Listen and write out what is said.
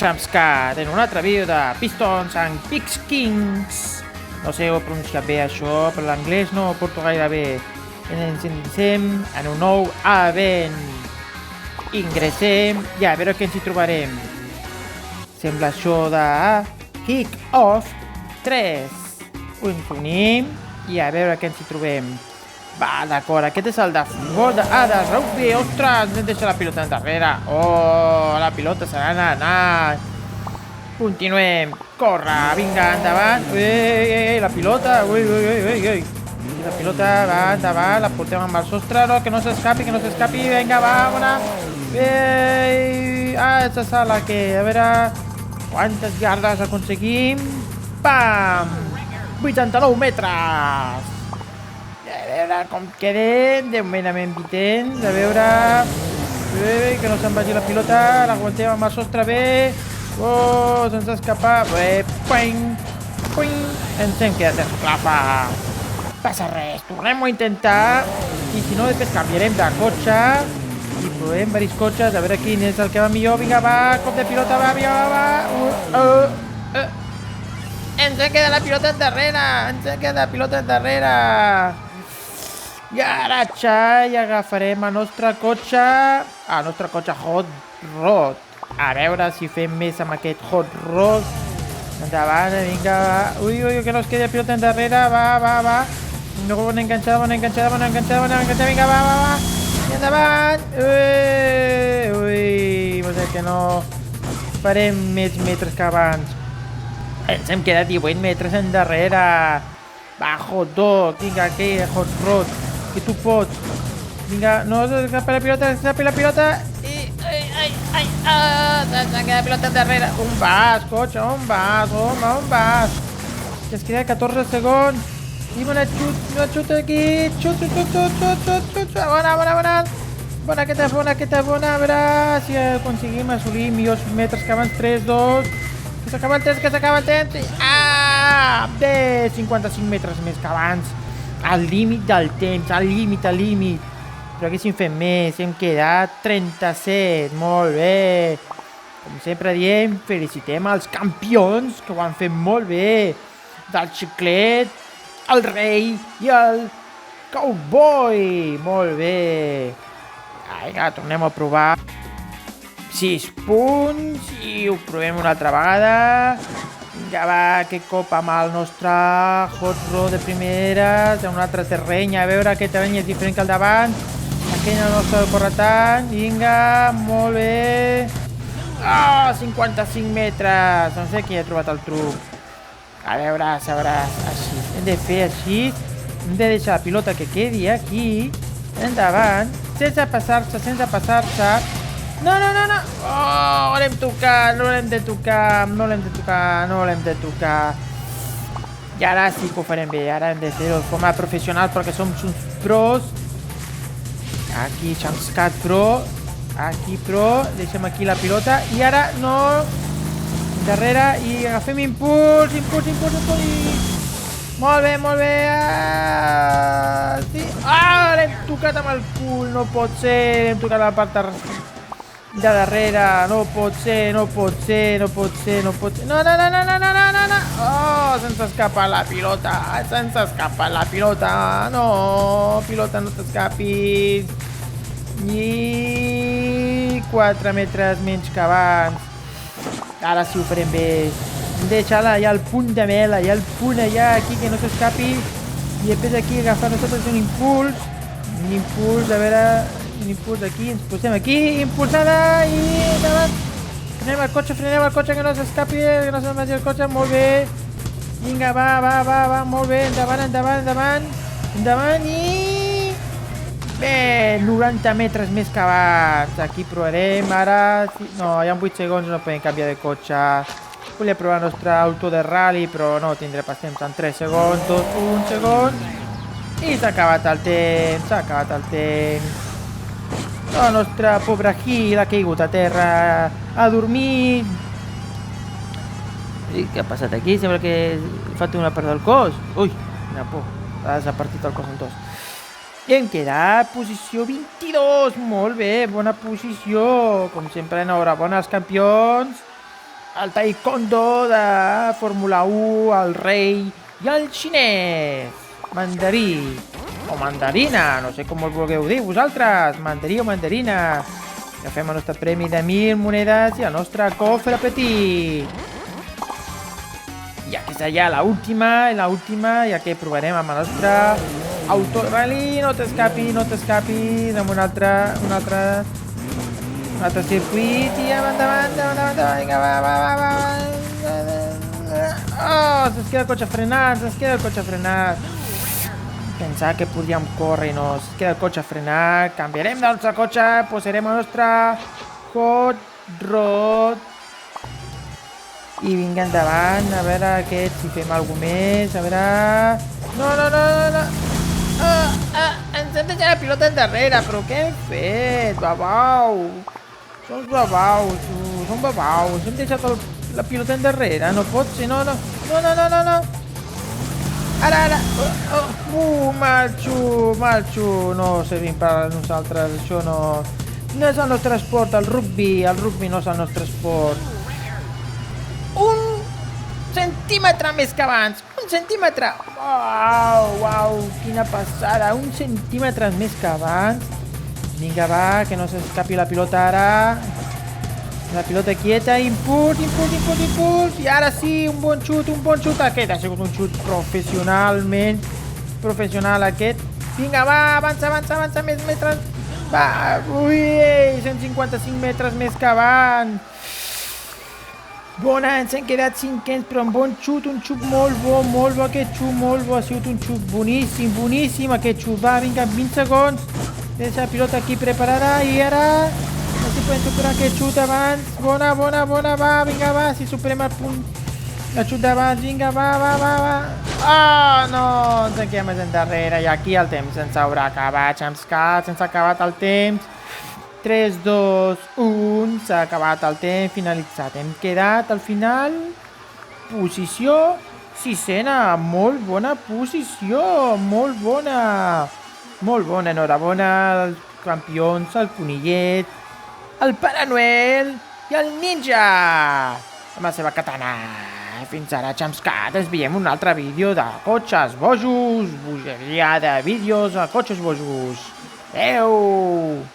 Champscat en un altre vídeo de Pistons and Pixkings. No sé si ho he pronunciat bé això, però l'anglès no ho porto gaire bé. Ens endinsem en un nou event. Ingressem i a veure què ens hi trobarem. Sembla això de Kick-Off 3. Ho ens unim i a veure què ens hi trobem. Va, d'acord, aquest és el de futbol de rugby. Ostres, ens deixa la pilota endarrere. Oh, la pilota se n'ha anat. Continuem, corre, vinga, endavant. Ei, la pilota, ui. La pilota va endavant, la portem amb el sostre, no, que no s'escapi, vinga, va, bona. Ei, aquesta és la que, a veure, quantes yardes aconseguim. Pam! 89 metres! A veure com quedem, de moment anem vitents, a veure... que no se'n vagi la pilota, l'aguantem amb el sostre bé. Oh, se'ns ha escapat. Puing, ens hem quedat esclapa. Passa res, tornem-ho a intentar. I si no, després canviarem de cotxe i provem diversos cotxes, a veure quin és el que va millor. Vinga, va, cop de pilota, va, va. Ens ha quedat la pilota endarrere. Garatge, i agafarem el nostre cotxe Hot Rod. A veure si fem més amb aquest Hot Rod. Endavant, vinga, va. Ui, que no es quedi la pilota endarrere. Va. No, bona enganxada, vinga, va. I endavant. Ui, va ser que no farem més metres que abans. Ens hem quedat 18 metres endarrere. Va, Hot Dog, vinga, aquí, Hot Rod. Que tu pots. Vinga, no s'escapi la pilota. S'ha quedat la pilota endarrere. On vas, cotxe? On vas? Que es queda 14 segons. I bona xut aquí. Xut. Bona. Bona, aquesta bona. A veure si aconseguim assolir millors metres que abans. 3, 2... Que s'acaba el temps. Bé, 55 metres més que abans. Al límit del temps, al límit. Però haguéssim fet més, hem quedat 37, molt bé. Com sempre diem, felicitem els campions, que ho han fet molt bé. Del xiclet, el rei i el cowboy, molt bé. Vinga, tornem a provar. 6 punts i ho provem una altra vegada. Vinga, va, aquest cop amb el nostre Hot Rod de primeres, en un altre terreny, a veure, aquest terreny és diferent que el davant. Aquell no s'ha de córrer tant, vinga, molt bé. 55 metres, no sé qui ha trobat el truc. A veure, sabràs, així, hem de fer així, hem de deixar la pilota que quedi aquí, endavant, sense passar-se. No. Oh, l'hem tocat, no l'hem de tocar. I ara sí que ho farem bé, ara hem de fer-ho de forma professional perquè som uns pros. Aquí, Champscat Pro. Aquí, Pro. Deixem aquí la pilota. I ara no. Darrere i agafem impuls. Molt bé. Sí. L'hem tocat amb el cul, no pot ser. L'hem tocat a la part de darrere, no pot ser. No. Oh, se'ns escapa la pilota. No, pilota, no t'escapis. I 4 metres menys que abans. Ara sí ho farem bé. Deixa-la allà al punt de mel, allà al punt allà, aquí, que no s'escapi. I després aquí agafar nosaltres un impuls, a veure... Un impuls aquí, ens posem aquí, impulsada i endavant. Frenem el cotxe, que no s'escapi, que no se'n vagi el cotxe, molt bé. Vinga, va, molt bé, endavant i... Bé, 90 metres més que abans. Aquí provarem ara... No, ja en 8 segons no podem canviar de cotxe. Volia provar el nostre auto de rally, però no tindré pas temps. En 3 segons, 2, 1 segon. I s'ha acabat el temps. El nostre pobre Gil ha caigut a terra, ha dormit. Què ha passat aquí? Sembla que falta una part del cos. Ui, quina por, s'ha partit el cos en dos. I hem quedat posició 22, molt bé, bona posició. Com sempre, enhorabona als campions. el taekwondo de Fórmula 1, el rei i el xinès. Mandarí o mandarina, no sé com el vulgueu dir vosaltres, mandarí o mandarina. Agafem el nostre premi de 1.000 monedes i el nostre cofre petit. I aquesta ja la última, ja que provarem amb el nostre autorally. No t'escapis, amb un altre circuit i endavant, vinga, va. Oh, se'ns queda el cotxe frenat, Pensava que podíem córrer i no, se'ns queda el cotxe frenat. Canviarem del nostre cotxe, posarem el nostre hot rod i vinga endavant, a veure aquest, si fem alguna més, a veure... No. Ens hem deixat la pilota endarrere, però què hem fet? Babau! Som babaus, som babaus, hem deixat la pilota endarrere, no pot ser, no. Ara. Marxo, no servim per nosaltres, això no és el nostre esport, el rugby no és el nostre esport. 1 centímetre més que abans, 1 centímetre, uau, quina passada, 1 centímetre més que abans. Vinga, va, que no s'escapi la pilota ara. La pilota quieta, impuls, i ara sí, un bon xut, aquest ha sigut un xut professional aquest. Vinga, va, avança, més metres, va, 155 metres més que abans. Bona, ens hem quedat cinquens, però amb bon xut, un xut molt bo, aquest xut, molt bo, ha sigut un xut boníssim aquest xut, va, vinga, 20 segons, deixa la pilota aquí preparada, i ara... No si podem superar aquest xut abans. Bona, va, vinga, va, si superem el punt. El xut d'abans, vinga, va. No, ens en quedem més endarrere i aquí el temps ens haurà acabat, Chamscat, se'ns ha acabat el temps. 3, 2, 1, s'ha acabat el temps, finalitzat. Hem quedat al final, posició 6ena, molt bona posició, molt bona, enhorabona als campions, el conillet, el Pare Noel i el ninja amb la seva katana. Fins ara, Chamscat, ens veiem un altre vídeo de cotxes bojos, bogeria de vídeos a cotxes bojos. Adeu!